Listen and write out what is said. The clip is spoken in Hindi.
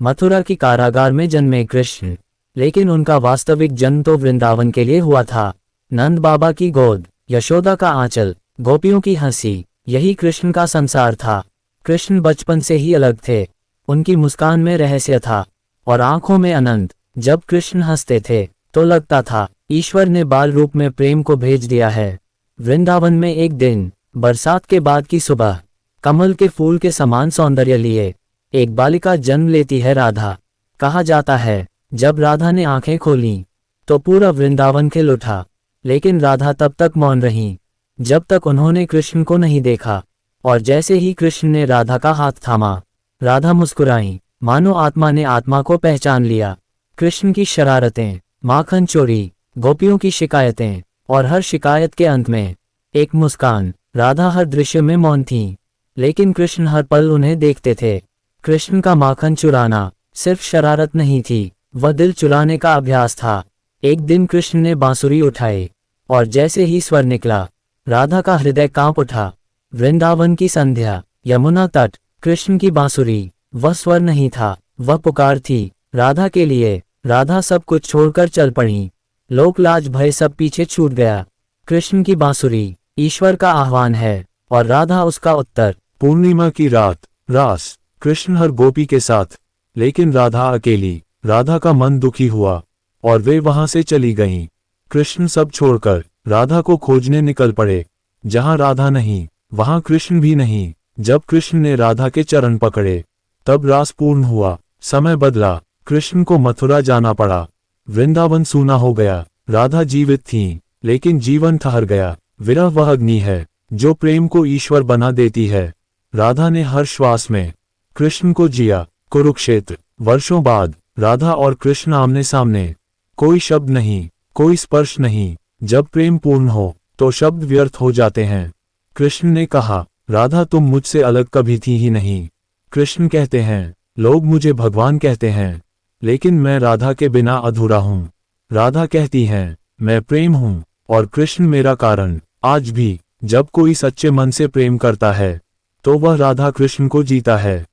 मथुरा की कारागार में जन्मे कृष्ण, लेकिन उनका वास्तविक जन्म तो वृंदावन के लिए हुआ था। नंद बाबा की गोद, यशोदा का आंचल, गोपियों की हंसी, यही कृष्ण का संसार था। कृष्ण बचपन से ही अलग थे। उनकी मुस्कान में रहस्य था और आंखों में अनंत। जब कृष्ण हंसते थे तो लगता था ईश्वर ने बाल रूप में प्रेम को भेज दिया है। वृंदावन में एक दिन, बरसात के बाद की सुबह, कमल के फूल के समान सौंदर्य लिए एक बालिका जन्म लेती है, राधा। कहा जाता है जब राधा ने आंखें खोलीं तो पूरा वृंदावन खिल उठा। लेकिन राधा तब तक मौन रहीं जब तक उन्होंने कृष्ण को नहीं देखा। और जैसे ही कृष्ण ने राधा का हाथ थामा, राधा मुस्कुराई, मानो आत्मा ने आत्मा को पहचान लिया। कृष्ण की शरारतें, माखन चोरी, गोपियों की शिकायतें और हर शिकायत के अंत में एक मुस्कान। राधा हर दृश्य में मौन थीं, लेकिन कृष्ण हर पल उन्हें देखते थे। कृष्ण का माखन चुराना सिर्फ शरारत नहीं थी, वह दिल चुराने का अभ्यास था। एक दिन कृष्ण ने बांसुरी उठाई और जैसे ही स्वर निकला, राधा का हृदय कांप उठा। वृंदावन की संध्या, यमुना तट, कृष्ण की बांसुरी, वह स्वर नहीं था, वह पुकार थी राधा के लिए। राधा सब कुछ छोड़कर चल पड़ी। लोक लाज भय सब पीछे छूट गया। कृष्ण की बांसुरी ईश्वर का आह्वान है और राधा उसका उत्तर। पूर्णिमा की रात, रास, कृष्ण हर गोपी के साथ, लेकिन राधा अकेली। राधा का मन दुखी हुआ और वे वहां से चली गईं। कृष्ण सब छोड़कर राधा को खोजने निकल पड़े। जहां राधा नहीं, वहां कृष्ण भी नहीं। जब कृष्ण ने राधा के चरण पकड़े, तब रास पूर्ण हुआ। समय बदला, कृष्ण को मथुरा जाना पड़ा। वृंदावन सूना हो गया। राधा जीवित थीं, लेकिन जीवन ठहर गया। विरह वह अग्नि है जो प्रेम को ईश्वर बना देती है। राधा ने हर श्वास में कृष्ण को जिया। कुरुक्षेत्र, वर्षों बाद राधा और कृष्ण आमने सामने। कोई शब्द नहीं, कोई स्पर्श नहीं। जब प्रेम पूर्ण हो तो शब्द व्यर्थ हो जाते हैं। कृष्ण ने कहा, राधा तुम मुझसे अलग कभी थी ही नहीं। कृष्ण कहते हैं, लोग मुझे भगवान कहते हैं, लेकिन मैं राधा के बिना अधूरा हूँ। राधा कहती हैं, मैं प्रेम हूँ और कृष्ण मेरा कारण। आज भी जब कोई सच्चे मन से प्रेम करता है तो वह राधा कृष्ण को जीता है।